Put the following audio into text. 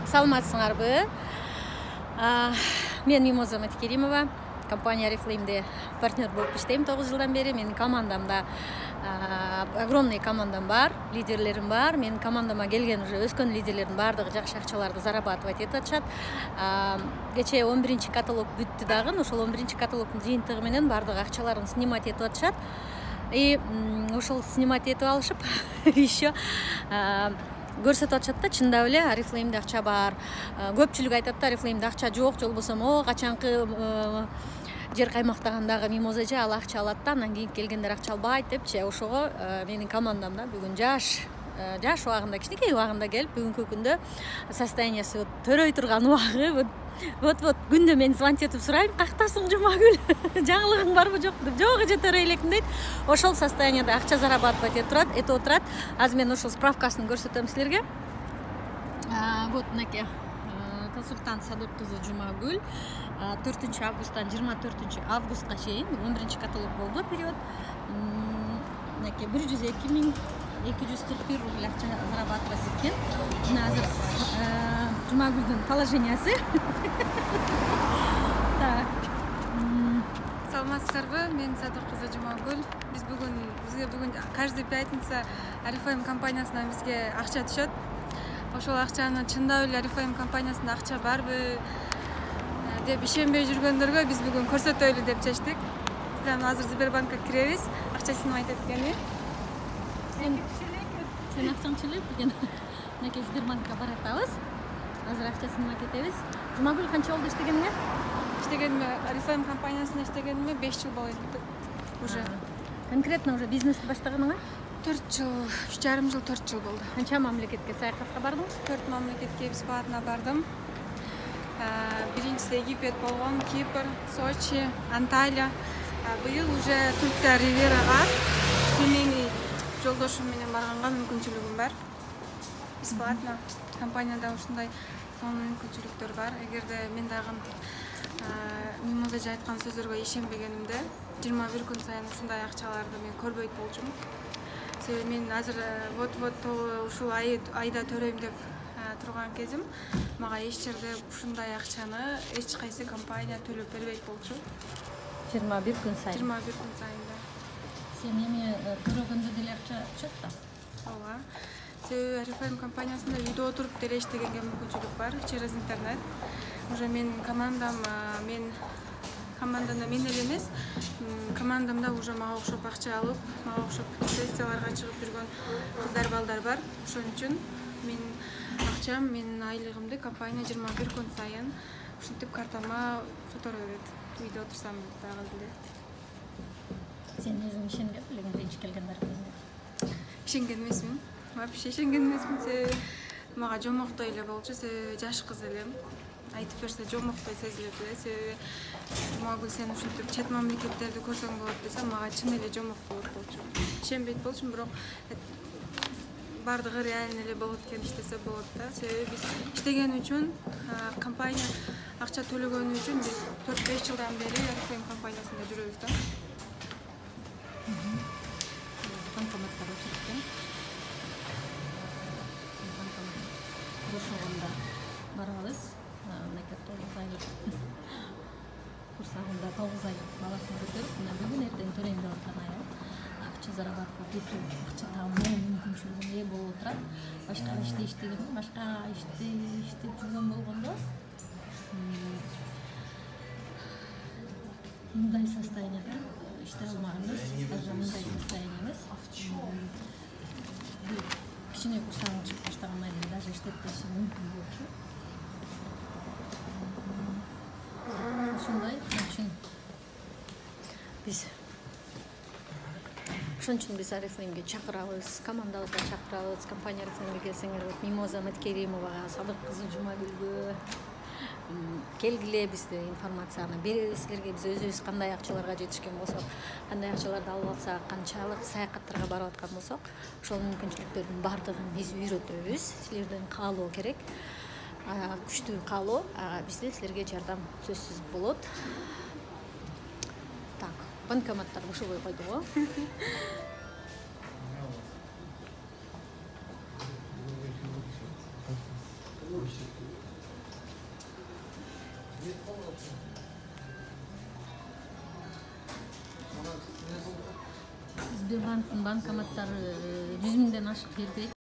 Саламатсыңарбы? Мен Мимоза Маткеримова, компания Oriflame'де партнер болып иштейм 9 жылдан бери. Менин командамда огромный командам бар, лидерлерим бар. Менин командама келген уже өскөн лидерлердин бардыгы жакшы акчаларды зарабатывать этип атышат. Кечээ 11 каталог бүттү дагы, ошол 11 каталогдун жыйынтыгы менен бардыгы акчаларын снимать этип атышат. И ошол снимать этип алышып еще көрсөтүп атышат да, чындап эле Oriflame'де акча бар. Көпчүлүк айтат да, Oriflame'де акча жок, жолбосо качанкы жер каймактагандагы Мимоза ал акча алат да, анан кийин келгендер акча албайт депчи. Ошого менин командамда бүгүн жаш убагында, кичинекей убагында келип, бүгүнкү күндө состояниясы төрөй турган убагы. Вот күндө мен звонить этип сурайм, кактасың Жумагүл, жаңылыгың барбы жок деп. Жок, эже төрөй элекмин дейт. Ошол состоянияда акча зарабатывать этип отурат. Азыр мен ошол справкасын көрсөтөм силерге. Вот мынакей консультант Садык кызы Жумагүл 4 августтан 24 августка чейин 11 каталог болду период. Мынакей 102.241 рубль акча зарабатывать эткен. Мына азыр Жумагүлдүн положениясы. Так. Саламатсыздарбы? Мен Садык кызы Жумагүл. Бизге бүгүн каждый пятница Oriflame компаниясынан бизге акча түшөт. Ошол акчаны чындап эле Oriflame компаниясында акча барбы деп ишенбей жүргөндөргө биз бүгүн көрсөтөлү деп чечтик. Азыр Сбербанкка киребиз. Акча снимать эткени. Сен акчаң чылып деген. Мынакей Сбербанкка баратабыз. Азыр акча снимать этебиз. Жумагүл канча болду иштегениңе? Иштегениме Oriflame компаниясында иштегениме 5 жыл болот уже. Конкретно уже бизнести баштаганыңа? 4 жыл, 3,5 жыл, 4 жыл болду. Канча мамлекетке саякатка бардың? 4 мамлекетке бесплатно бардым. Биринчиси Египет болгон, Кипр, Сочи, Анталия. Быйыл уже Турция Ривьерага семейный жолдошум менен барганга мүмкүнчүлүгүм бар. Бесплатно. Компанияда ушундай сонун мүмкүнчүлүктөр бар. Эгерде мен дагы Мимоза айткан сөздөргө ишенбегенимде 21 күн сайын ушундай акчаларды мен көрбөйт болчумун. Себеби мен азыр ушул айда төрөйм деп турган кезим мага эч жерде ушундай акчаны эч кайсы компания төлөп бербейт болчу. 21 күн сайын. 21 күн сайын да. Сен эми төрөгөндө деле акча түшөт да? Ооба. Себеби Oriflame компаниясында үйдө отуруп деле иштегенге мүмкүнчүлүк бар через интернет. Уже менин командамда мен эле эмес, командамда уже мага окшоп акча алып, мага окшоп сессияларга чыгып жүргөн кыздар балдар бар. Ошон үчүн менин акчам, менин айлыгымды компания 21 күн сайын ушинтип картама которо берет. Үйдө отурсам дагы деле. Сен өзүң ишенген белең биринчи келгендер менен? Ишенген эмесмин. Вообще ишенген эмесмин. Себеби мага жомоктой эле болчу. Себеби жаш кыз элем. Айтып берсе жомоктой сезилет эле. Себеби Жумагүл сен ушинтип чет мамлекеттерди көрсөң болот десе, мага чын эле жомок болот болчу. Ишенбейт болчумун, бирок бардыгы реально эле болот экен, иштесе болот да. Себеби биз иштеген үчүн, компания акча төлөгөн үчүн биз 4-5 жылдан бери Oriflame компаниясында жүрөбүз да. Банкоматтар өчүрүп ошондо барабыз. Мынакей 9 айлык курсагында 9 айлык баласын көтөрүп, мына бүгүн эртең төрөйм деп аткан аял акча зарабатывать этип, акча табуу мүмкүнчүлүгүнө ээ болуп отурат. Башка иште иштеген, башка иште иштеп жүргөн болгондо мындай состоянияда иште алмаганбыз. Азыр мындай состояние эмес. Кичине курсагын чыгып баштагандан кийин даже иштетпеши мүмкүн болчу. Ошондой, ошон үчүн биз Oriflame'ге чакырабыз, командабызга чакырабыз. Компания Oriflame'ге келсеңер, Мимоза Маткеримовага, Садык кызы Жумагүлгө келгиле, бизде информацияны беребиз силерге. Биз өзүбүз кандай акчаларга жетишкен болсок, кандай акчаларды алып алсак, канчалык саякаттарга барып аткан болсок, ошол мүмкүнчүлүктөрдүн бардыгын биз үйрөтөбүз. Силерден каалоо керек. Күчтүү каалоо, бизде силерге жардам сөзсүз болот. Так, банкоматтар бошобой койду го. Сбербанктын банкоматтары 100 миңден ашык бербейт.